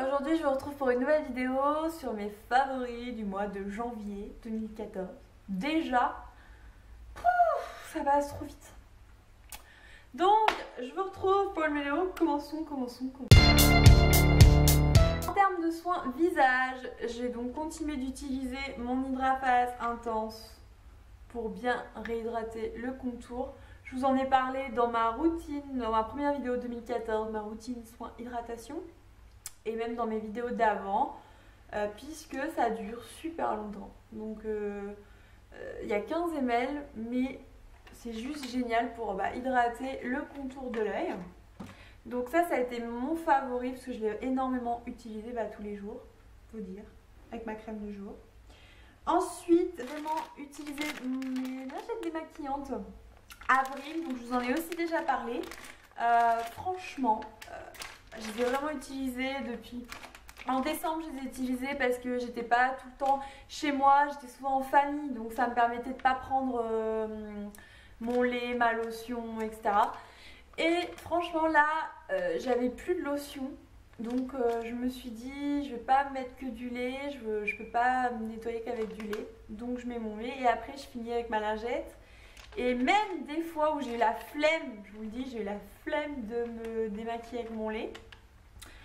aujourd'hui je vous retrouve pour une nouvelle vidéo sur mes favoris du mois de janvier 2014. Déjà, ça passe trop vite. Donc je vous retrouve pour une vidéo, commençons. En termes de soins visage, j'ai donc continué d'utiliser mon Hydraface intense pour bien réhydrater le contour. Je vous en ai parlé dans ma routine, dans ma première vidéo 2014, ma routine soins hydratation. Et même dans mes vidéos d'avant, puisque ça dure super longtemps. Donc il y a 15 ml, mais c'est juste génial pour hydrater le contour de l'œil. Donc ça a été mon favori parce que je l'ai énormément utilisé tous les jours, faut dire, avec ma crème de jour. Ensuite, vraiment utiliser mes lingettes démaquillantes Avril, donc je vous en ai aussi déjà parlé. Franchement, je les ai vraiment utilisées depuis... En décembre, je les ai utilisées parce que j'étais pas tout le temps chez moi, j'étais souvent en famille, donc ça me permettait de pas prendre mon lait, ma lotion, etc. Et franchement là, j'avais plus de lotion, donc je me suis dit, je vais pas mettre que du lait, je peux pas me nettoyer qu'avec du lait, donc je mets mon lait et après je finis avec ma lingette. Et même des fois où j'ai eu la flemme, je vous le dis, j'ai eu la flemme de me démaquiller avec mon lait.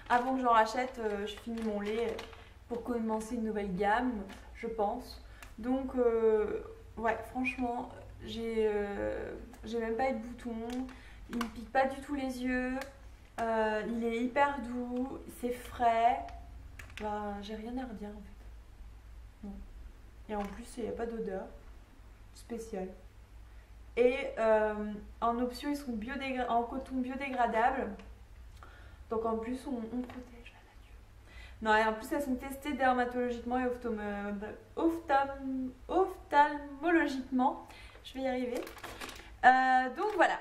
Avant que j'en rachète, je finis mon lait pour commencer une nouvelle gamme, je pense. Donc, ouais, franchement, j'ai même pas eu de boutons. Il ne pique pas du tout les yeux. Il est hyper doux, c'est frais. J'ai rien à redire en fait. Non. Et en plus, il n'y a pas d'odeur spéciale. Et en option, ils sont en coton biodégradable. Donc en plus, on protège la nature. Non, et en plus, elles sont testées dermatologiquement et ophtalmologiquement. Je vais y arriver. Donc voilà.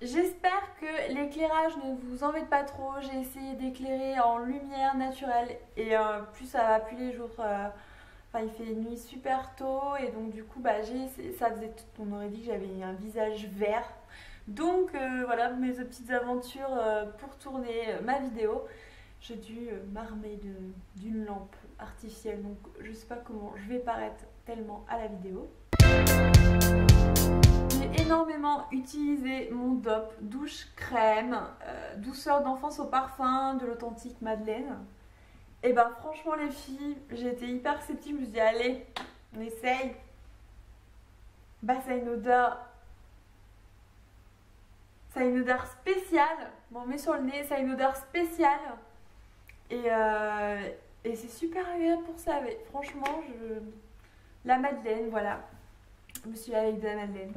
J'espère que l'éclairage ne vous embête pas trop. J'ai essayé d'éclairer en lumière naturelle. Et plus ça va, plus les jours... il fait nuit super tôt et donc du coup on aurait dit que j'avais un visage vert. Donc voilà mes petites aventures pour tourner ma vidéo. J'ai dû m'armer d'une lampe artificielle, donc je sais pas comment je vais paraître tellement à la vidéo. J'ai énormément utilisé mon DOP douche crème, douceur d'enfance au parfum de l'authentique Madeleine. Et franchement les filles, j'ai été hyper sceptique, je me suis dit allez, on essaye. Ça a une odeur... Ça a une odeur spéciale. Bon, on met sur le nez, ça a une odeur spéciale. Et c'est super agréable pour ça. Mais franchement, la Madeleine, voilà. Je me suis avec de la Madeleine.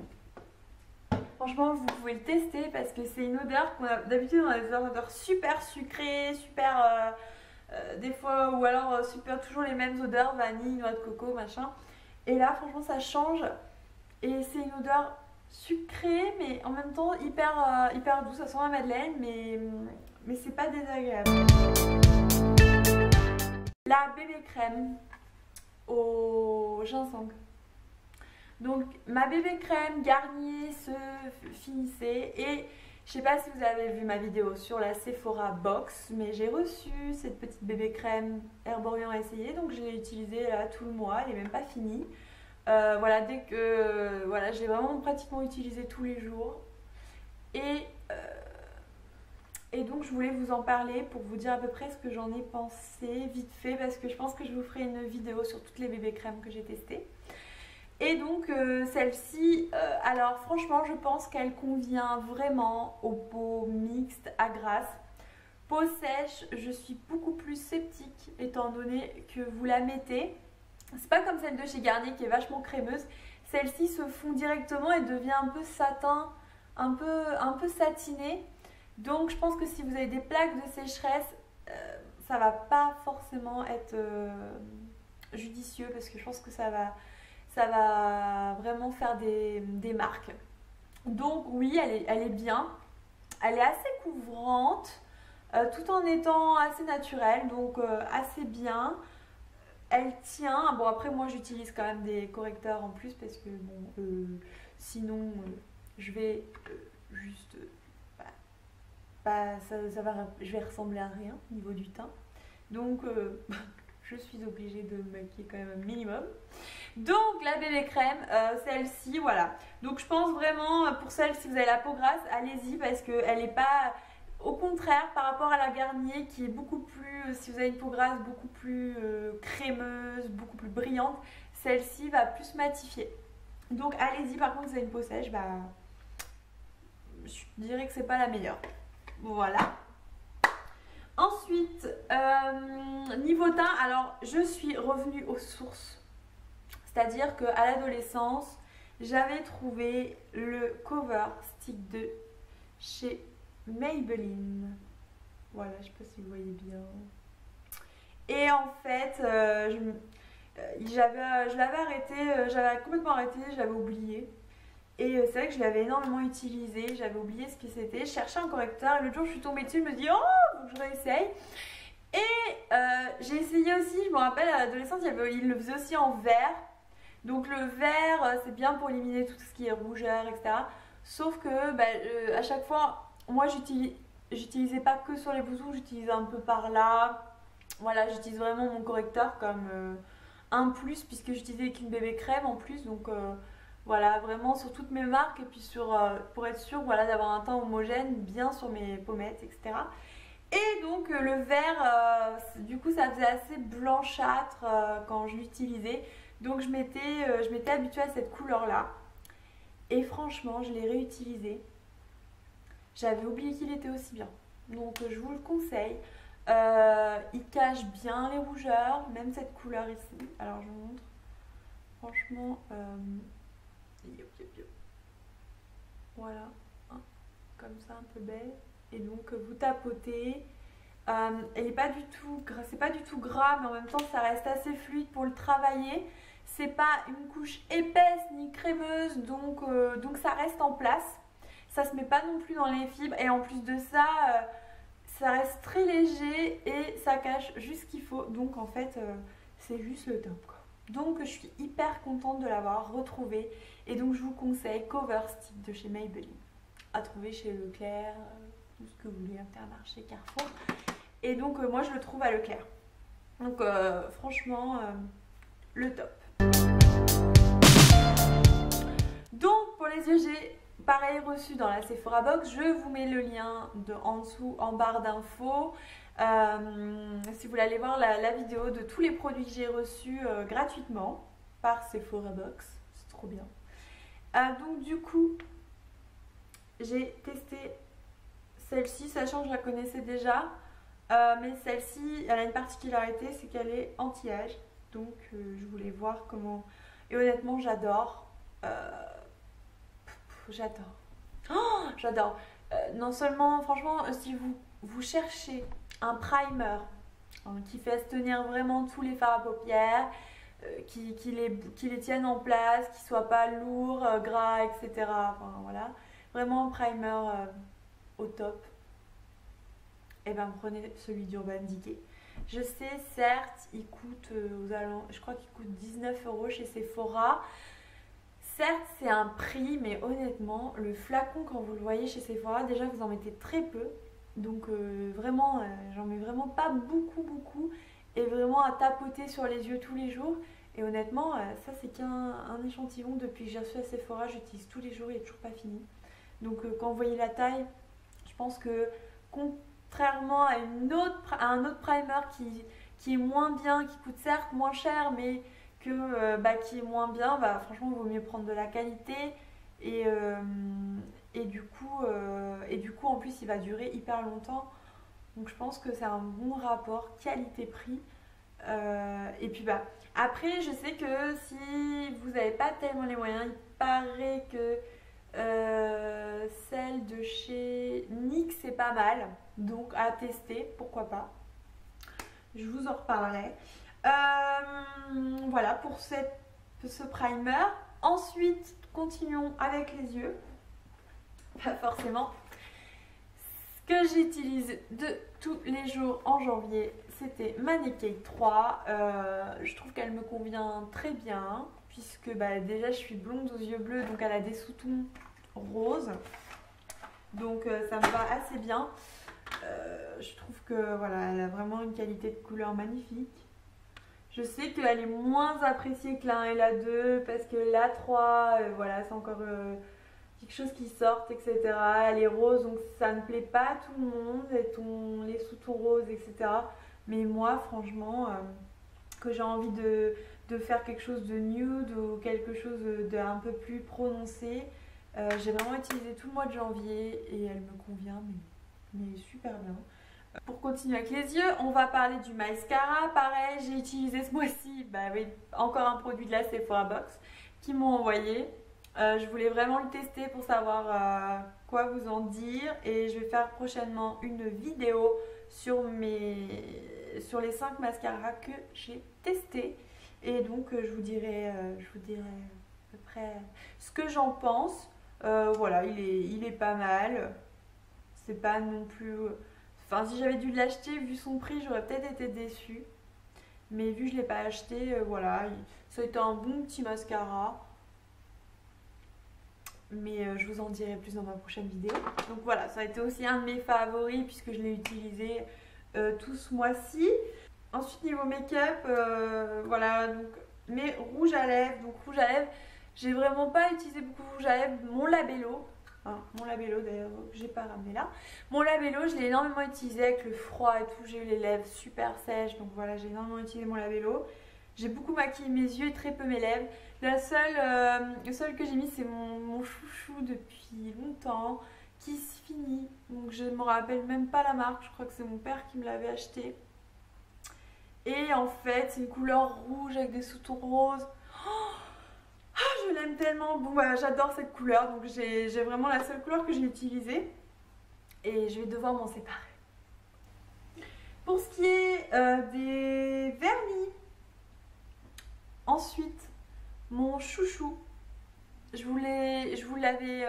Franchement, vous pouvez le tester parce que c'est une odeur qu'on a... D'habitude, on a des odeurs super sucrées, super... des fois, ou alors toujours les mêmes odeurs, vanille, noix de coco, machin. Et là, franchement, ça change. Et c'est une odeur sucrée, mais en même temps hyper douce. Ça sent la Madeleine, mais c'est pas désagréable. La bébé crème au ginseng. Donc, ma bébé crème Garnier se finissait et... Je sais pas si vous avez vu ma vidéo sur la Sephora Box, mais j'ai reçu cette petite bébé crème Herborian à essayer, donc je l'ai utilisée là tout le mois, elle n'est même pas finie. Voilà, j'ai vraiment pratiquement utilisé tous les jours. Et donc je voulais vous en parler pour vous dire à peu près ce que j'en ai pensé vite fait, parce que je pense que je vous ferai une vidéo sur toutes les bébés crèmes que j'ai testées. Et donc celle-ci, alors franchement je pense qu'elle convient vraiment aux peaux mixtes à grasse. Peau sèche, je suis beaucoup plus sceptique étant donné que vous la mettez. C'est pas comme celle de chez Garnier qui est vachement crémeuse. Celle-ci se fond directement et devient un peu satin, un peu satiné. Donc je pense que si vous avez des plaques de sécheresse, ça va pas forcément être judicieux parce que je pense que ça va vraiment faire des marques. Donc oui, elle est bien. Elle est assez couvrante, tout en étant assez naturelle, donc assez bien. Elle tient. Bon après moi j'utilise quand même des correcteurs en plus parce que bon, sinon je vais juste bah, je vais ressembler à rien au niveau du teint. Donc je suis obligée de me maquiller quand même un minimum. Donc la bébé crème, celle-ci, voilà. Donc je pense vraiment, pour celle, si vous avez la peau grasse, allez-y parce qu'elle n'est pas... Au contraire, par rapport à la Garnier qui est beaucoup plus, si vous avez une peau grasse, beaucoup plus crémeuse, beaucoup plus brillante, celle-ci va plus matifier. Donc allez-y, par contre, si vous avez une peau sèche, bah, je dirais que c'est pas la meilleure. Voilà. Ensuite, niveau teint, alors je suis revenue aux sources. C'est-à-dire qu'à l'adolescence, j'avais trouvé le Cover Stick 2 chez Maybelline. Voilà, je sais pas si vous voyez bien. Et en fait, je l'avais arrêté, j'avais complètement arrêté, je l'avais oublié. Et c'est vrai que je l'avais énormément utilisé, j'avais oublié ce que c'était. Je cherchais un correcteur et l'autre jour je suis tombée dessus, je me dis oh, faut que je réessaye. Et j'ai essayé aussi, je me rappelle à l'adolescence, il le faisait aussi en vert. Donc le vert, c'est bien pour éliminer tout ce qui est rougeur, etc. Sauf que bah, à chaque fois, moi j'utilisais pas que sur les boutons, j'utilisais un peu par là. Voilà, j'utilise vraiment mon correcteur comme un plus puisque j'utilisais qu'une bébé crème en plus. Donc voilà, vraiment sur toutes mes marques et puis pour être sûre voilà, d'avoir un teint homogène bien sur mes pommettes, etc. Et donc le vert, du coup ça faisait assez blanchâtre quand je l'utilisais. Donc je m'étais habituée à cette couleur là. Et franchement je l'ai réutilisé. J'avais oublié qu'il était aussi bien. Donc je vous le conseille. Il cache bien les rougeurs, même cette couleur ici. Alors je vous montre. Franchement, voilà, comme ça un peu belle. Et donc vous tapotez. Elle n'est pas du tout gras, c'est pas du tout gras, mais en même temps ça reste assez fluide pour le travailler. C'est pas une couche épaisse ni crémeuse, donc ça reste en place. Ça se met pas non plus dans les fibres et en plus de ça, ça reste très léger et ça cache juste ce qu'il faut. Donc en fait, c'est juste le top, quoi. Donc je suis hyper contente de l'avoir retrouvé et donc je vous conseille Cover Stick de chez Maybelline à trouver chez Leclerc, tout ce que vous voulez, Intermarché, Carrefour. Et donc moi je le trouve à Leclerc. Donc franchement le top. Donc pour les yeux j'ai pareil reçu dans la Sephora Box. Je vous mets le lien en dessous en barre d'infos. Si vous voulez aller voir la vidéo de tous les produits que j'ai reçus gratuitement par Sephora Box. C'est trop bien. Donc du coup j'ai testé celle-ci, sachant que je la connaissais déjà. Mais celle-ci, elle a une particularité, c'est qu'elle est anti-âge. Donc je voulais voir comment... Et honnêtement, j'adore. J'adore. Oh, j'adore. Non seulement, franchement, si vous cherchez un primer qui fasse tenir vraiment tous les fards à paupières, qui les tienne en place, qui soit pas lourd, gras, etc. Enfin voilà. Vraiment un primer au top. Et ben prenez celui d'Urban Decay. Je sais, certes, il coûte je crois qu'il coûte 19 € chez Sephora. Certes, c'est un prix, mais honnêtement, le flacon, quand vous le voyez chez Sephora, déjà vous en mettez très peu. Donc vraiment, j'en mets vraiment pas beaucoup. Et vraiment à tapoter sur les yeux tous les jours. Et honnêtement, ça c'est qu'un échantillon. Depuis que j'ai reçu à Sephora, j'utilise tous les jours, il n'est toujours pas fini. Donc quand vous voyez la taille, je pense que contrairement à un autre primer qui est moins bien, qui coûte certes moins cher, mais qui est moins bien, bah, franchement il vaut mieux prendre de la qualité et du coup en plus il va durer hyper longtemps. Donc je pense que c'est un bon rapport qualité-prix. Et puis bah après je sais que si vous n'avez pas tellement les moyens, il paraît que celle de chez NYX c'est pas mal, donc à tester, pourquoi pas. Je vous en reparlerai. Voilà pour ce primer. Ensuite, continuons avec les yeux. Pas forcément. Ce que j'utilise de tous les jours en janvier, c'était ma Naked 3. Je trouve qu'elle me convient très bien, puisque déjà je suis blonde aux yeux bleus, donc elle a des sous-tons roses. Donc ça me va assez bien. Je trouve que voilà, elle a vraiment une qualité de couleur magnifique. Je sais qu'elle est moins appréciée que la 1 et la 2 parce que la 3, voilà, c'est encore quelque chose qui sort, etc. Elle est rose, donc ça ne plaît pas à tout le monde, les sous-tons roses, etc. Mais moi, franchement, que j'ai envie de faire quelque chose de nude ou quelque chose d'un peu plus prononcé, j'ai vraiment utilisé tout le mois de janvier et elle me convient, mais super bien. Pour continuer avec les yeux, on va parler du mascara. Pareil, j'ai utilisé ce mois-ci, bah oui, encore un produit de la Sephora Box qu'ils m'ont envoyé. Je voulais vraiment le tester pour savoir quoi vous en dire et je vais faire prochainement une vidéo sur les 5 mascaras que j'ai testés. Et donc je vous dirai à peu près ce que j'en pense. Voilà, il est pas mal. C'est pas non plus... Enfin, si j'avais dû l'acheter, vu son prix, j'aurais peut-être été déçue. Mais vu que je ne l'ai pas acheté, voilà, ça a été un bon petit mascara. Mais je vous en dirai plus dans ma prochaine vidéo. Donc voilà, ça a été aussi un de mes favoris puisque je l'ai utilisé tout ce mois-ci. Ensuite, niveau make-up, voilà, donc mes rouges à lèvres. Donc rouge à lèvres, j'ai vraiment pas utilisé beaucoup de rouge à lèvres. Mon Labello. Mon Labello d'ailleurs que j'ai pas ramené là. Mon Labello, je l'ai énormément utilisé avec le froid et tout. J'ai eu les lèvres super sèches, donc voilà, j'ai énormément utilisé mon Labello. J'ai beaucoup maquillé mes yeux et très peu mes lèvres. Le seul que j'ai mis, c'est mon chouchou depuis longtemps qui se finit. Donc je ne me rappelle même pas la marque, je crois que c'est mon père qui me l'avait acheté. Et en fait, c'est une couleur rouge avec des sous-tons roses. Je l'aime tellement, bon voilà, j'adore cette couleur, donc j'ai vraiment la seule couleur que j'ai utilisée et je vais devoir m'en séparer. Pour ce qui est des vernis, ensuite mon chouchou, je vous l'avais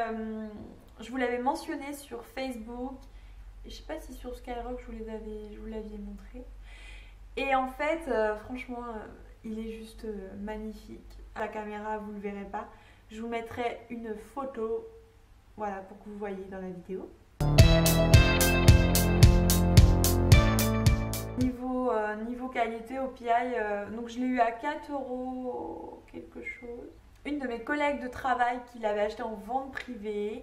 mentionné sur Facebook, et je sais pas si sur Skyrock je vous l'avais montré, et en fait franchement il est juste magnifique. À la caméra vous ne le verrez pas, je vous mettrai une photo, voilà, pour que vous voyez dans la vidéo. Niveau qualité au PI, donc je l'ai eu à 4 € quelque chose. Une de mes collègues de travail qui l'avait acheté en vente privée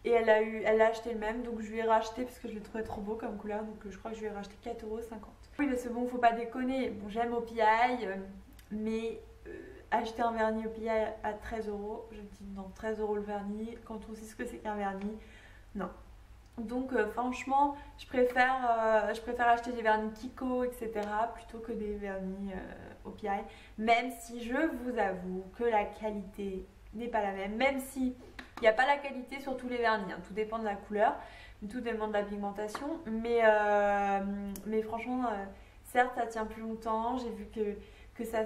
et elle a acheté le même, donc je lui ai racheté parce que je l'ai trouvé trop beau comme couleur, donc je crois que je lui ai racheté 4,50 €. Oui, mais c'est bon, faut pas déconner, bon, j'aime OPI, mais acheter un vernis OPI à 13 €, je me dis non, 13 € le vernis, quand on sait ce que c'est qu'un vernis, non. Donc franchement, je préfère acheter des vernis Kiko, etc. plutôt que des vernis OPI. Même si je vous avoue que la qualité n'est pas la même si il n'y a pas la qualité sur tous les vernis, hein. Tout dépend de la couleur, tout dépend de la pigmentation. Mais franchement, certes ça tient plus longtemps, j'ai vu que ça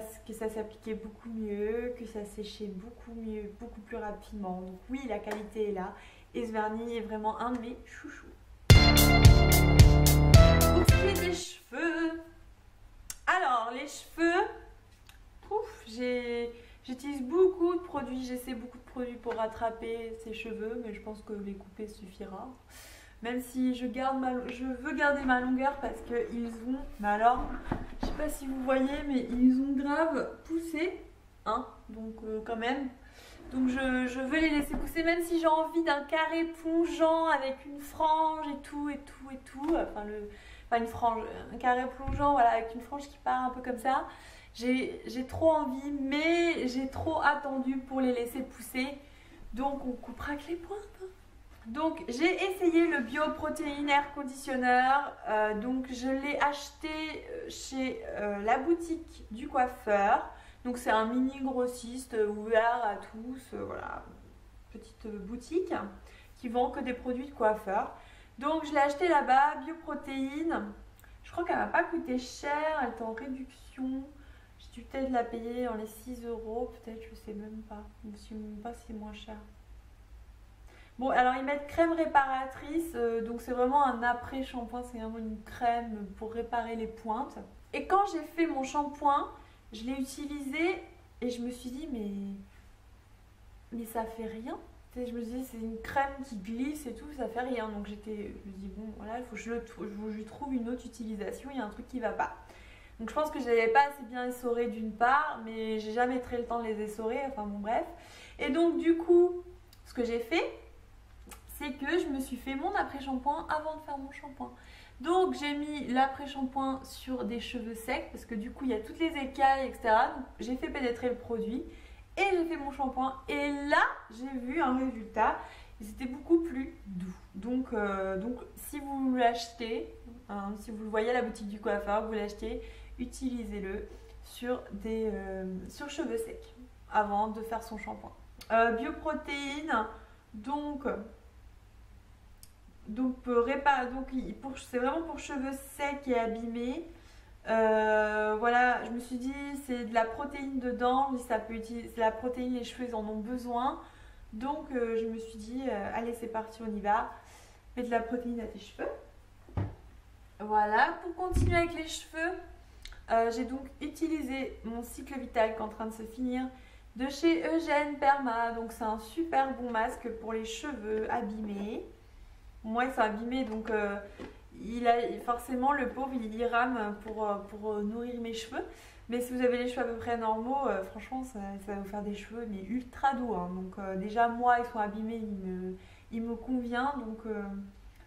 s'appliquait beaucoup mieux, que ça séchait beaucoup mieux, beaucoup plus rapidement. Donc oui, la qualité est là. Et ce vernis est vraiment un de mes chouchous. Pour ce qui est des cheveux, alors les cheveux, j'utilise beaucoup de produits, j'essaie beaucoup de produits pour rattraper ces cheveux, mais je pense que les couper suffira. Même si je veux garder ma longueur parce qu'ils ont, mais alors, je sais pas si vous voyez, mais ils ont grave poussé, hein, donc quand même. Donc je veux les laisser pousser, même si j'ai envie d'un carré plongeant avec une frange et tout. Enfin une frange, un carré plongeant, voilà, avec une frange qui part un peu comme ça. J'ai trop envie, mais j'ai trop attendu pour les laisser pousser. Donc on coupera que les pointes. Donc j'ai essayé le Bioprotéine Air Conditioner. Donc je l'ai acheté chez la boutique du coiffeur. Donc c'est un mini grossiste ouvert à tous, voilà, petite boutique qui vend que des produits de coiffeur. Donc je l'ai acheté là-bas, Bioprotéine. Je crois qu'elle m'a pas coûté cher, elle était en réduction. J'ai dû peut-être la payer dans les 6 €, peut-être, je sais même pas. Je ne sais même pas si c'est moins cher. Bon, alors ils mettent crème réparatrice, donc c'est vraiment un après-shampoing, c'est vraiment une crème pour réparer les pointes. Et quand j'ai fait mon shampoing, je l'ai utilisé et je me suis dit mais ça fait rien. Je me dis c'est une crème qui glisse et tout, ça fait rien. Donc je me dis bon voilà, il faut que je lui trouve une autre utilisation, il y a un truc qui va pas. Donc je pense que je l'avais pas assez bien essoré d'une part, mais j'ai jamais très le temps de les essorer, enfin bon bref. Et donc du coup, ce que j'ai fait, c'est que je me suis fait mon après-shampoing avant de faire mon shampoing. Donc j'ai mis l'après-shampoing sur des cheveux secs, parce que du coup il y a toutes les écailles, etc. Donc j'ai fait pénétrer le produit. Et j'ai fait mon shampoing et là j'ai vu un résultat et c'était beaucoup plus doux. Donc si vous l'achetez, hein, si vous le voyez à la boutique du coiffeur, vous l'achetez, utilisez-le sur cheveux secs avant de faire son shampoing. Bioprotéines, c'est vraiment pour cheveux secs et abîmés. Voilà, je me suis dit c'est de la protéine dedans, mais ça peut utiliser la protéine, les cheveux ils en ont besoin. Donc je me suis dit allez c'est parti, on y va. Mets de la protéine à tes cheveux. Voilà, pour continuer avec les cheveux, j'ai donc utilisé mon cycle vital qui est en train de se finir de chez Eugène Perma. Donc c'est un super bon masque pour les cheveux abîmés. Moi ils sont abîmés donc forcément le pauvre il rame pour nourrir mes cheveux. Mais si vous avez les cheveux à peu près normaux, franchement ça va vous faire des cheveux mais ultra doux, hein. Donc déjà moi ils sont abîmés, il me convient. Donc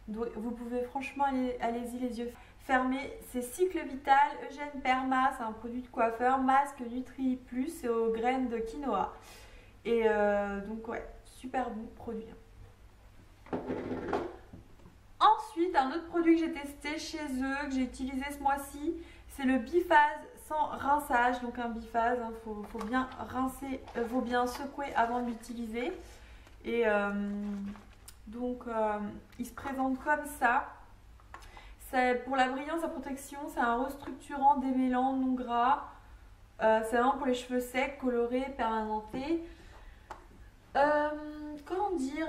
vous pouvez franchement allez-y les yeux fermés. C'est Cycle Vital, Eugène Perma, c'est un produit de coiffeur, masque Nutri Plus et aux graines de quinoa. Et donc ouais, super bon produit. Ensuite, un autre produit que j'ai testé chez eux, que j'ai utilisé ce mois-ci, c'est le biphase sans rinçage. Donc un biphase, faut bien rincer, faut bien secouer avant de l'utiliser. Et il se présente comme ça. Pour la brillance, la protection, c'est un restructurant démêlant non gras. C'est vraiment pour les cheveux secs, colorés, permanentés. Comment dire,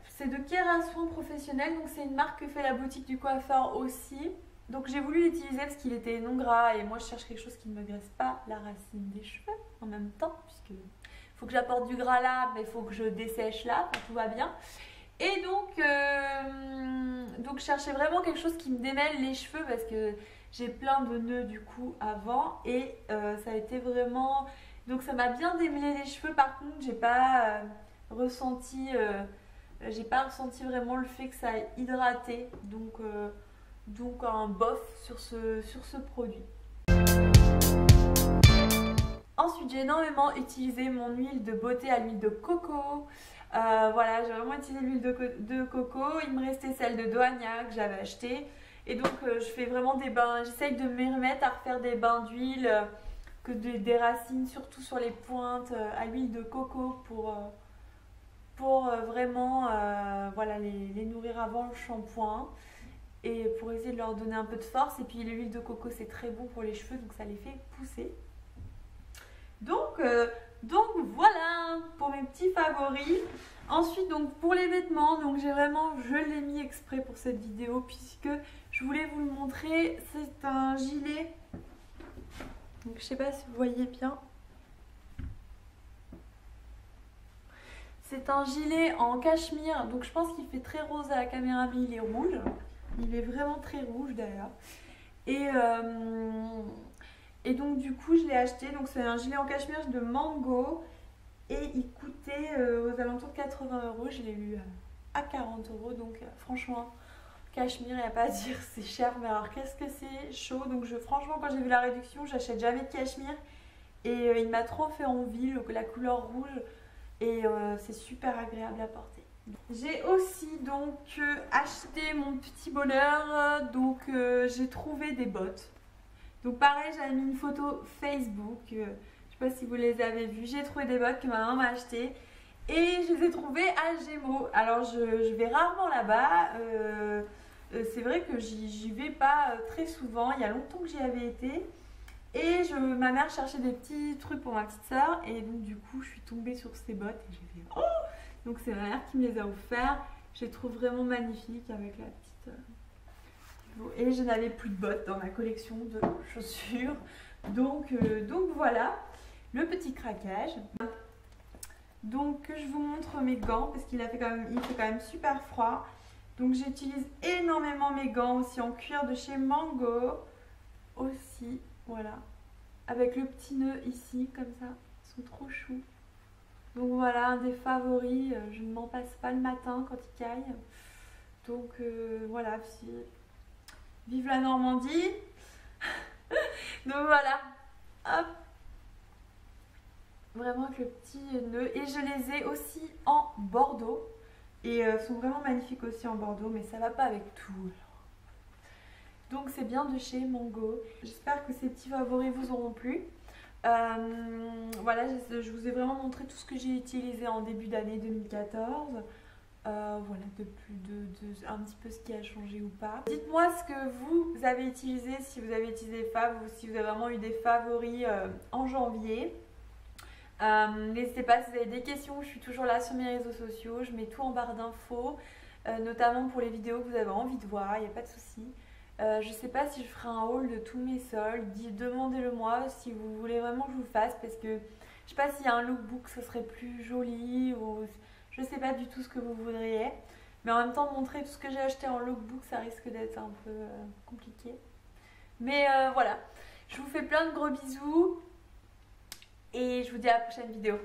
c'est de Kera Soins Professionnels, donc c'est une marque que fait la boutique du coiffeur aussi. Donc j'ai voulu l'utiliser parce qu'il était non gras et moi je cherche quelque chose qui ne me graisse pas la racine des cheveux en même temps, puisque il faut que j'apporte du gras là, mais il faut que je dessèche là, tout va bien. Et donc je cherchais vraiment quelque chose qui me démêle les cheveux parce que j'ai plein de nœuds du coup avant et ça a été vraiment... Donc ça m'a bien démêlé les cheveux, par contre j'ai pas ressenti vraiment le fait que ça ait hydraté, donc un bof sur ce produit. Ensuite j'ai énormément utilisé mon huile de beauté à l'huile de coco. Voilà, j'ai vraiment utilisé l'huile de coco. Il me restait celle de Doania que j'avais achetée. Et donc je fais vraiment des bains, j'essaye de me remettre à refaire des bains d'huile, des racines, surtout sur les pointes, à l'huile de coco pour vraiment voilà, les nourrir avant le shampoing. Et pour essayer de leur donner un peu de force. Et puis l'huile de coco c'est très bon pour les cheveux, donc ça les fait pousser. Donc voilà pour mes petits favoris. Ensuite donc pour les vêtements, donc je l'ai mis exprès pour cette vidéo puisque je voulais vous le montrer. C'est un gilet, donc je sais pas si vous voyez bien. C'est un gilet en cachemire, donc je pense qu'il fait très rose à la caméra mais il est rouge. Il est vraiment très rouge d'ailleurs. Et donc du coup je l'ai acheté, donc c'est un gilet en cachemire de Mango et il coûtait aux alentours de 80 €, je l'ai eu à 40 €, donc franchement cachemire, il n'y a pas à dire, c'est cher, mais alors qu'est-ce que c'est chaud. Donc franchement quand j'ai vu la réduction, j'achète jamais de cachemire et il m'a trop fait envie, la couleur rouge, et c'est super agréable à porter. J'ai aussi donc acheté mon petit bonheur, donc j'ai trouvé des bottes. Donc pareil, j'avais mis une photo Facebook, je sais pas si vous les avez vues. J'ai trouvé des bottes que ma maman m'a achetées et je les ai trouvées à Gémeaux. Alors je vais rarement là-bas, c'est vrai que j'y vais pas très souvent, il y a longtemps que j'y avais été. Et ma mère cherchait des petits trucs pour ma petite soeur et donc du coup je suis tombée sur ces bottes et j'ai fait oh! Donc c'est ma mère qui me les a offerts, je les trouve vraiment magnifiques avec la petite... Et je n'avais plus de bottes dans ma collection de chaussures. Donc voilà, le petit craquage. Donc je vous montre mes gants parce qu'il fait quand même super froid. Donc j'utilise énormément mes gants aussi en cuir de chez Mango. Aussi, voilà. Avec le petit nœud ici, comme ça. Ils sont trop choux. Donc voilà, un des favoris. Je ne m'en passe pas le matin quand il caille. Donc voilà, vive la Normandie. Donc voilà. Hop. Vraiment avec le petit nœud. Et je les ai aussi en bordeaux. Et sont vraiment magnifiques aussi en bordeaux. Mais ça va pas avec tout. Donc c'est bien de chez Mango. J'espère que ces petits favoris vous auront plu. Voilà, je vous ai vraiment montré tout ce que j'ai utilisé en début d'année 2014. Voilà, un petit peu ce qui a changé ou pas. Dites-moi ce que vous avez utilisé, si vous avez utilisé des faves ou si vous avez vraiment eu des favoris en janvier. N'hésitez pas si vous avez des questions, je suis toujours là sur mes réseaux sociaux. Je mets tout en barre d'infos, notamment pour les vidéos que vous avez envie de voir, il n'y a pas de souci. Je sais pas si je ferai un haul de tous mes soldes, demandez-le moi si vous voulez vraiment que je vous le fasse parce que je sais pas s'il y a un lookbook ce serait plus joli ou je sais pas du tout ce que vous voudriez, mais en même temps montrer tout ce que j'ai acheté en lookbook ça risque d'être un peu compliqué. Mais voilà, je vous fais plein de gros bisous et je vous dis à la prochaine vidéo.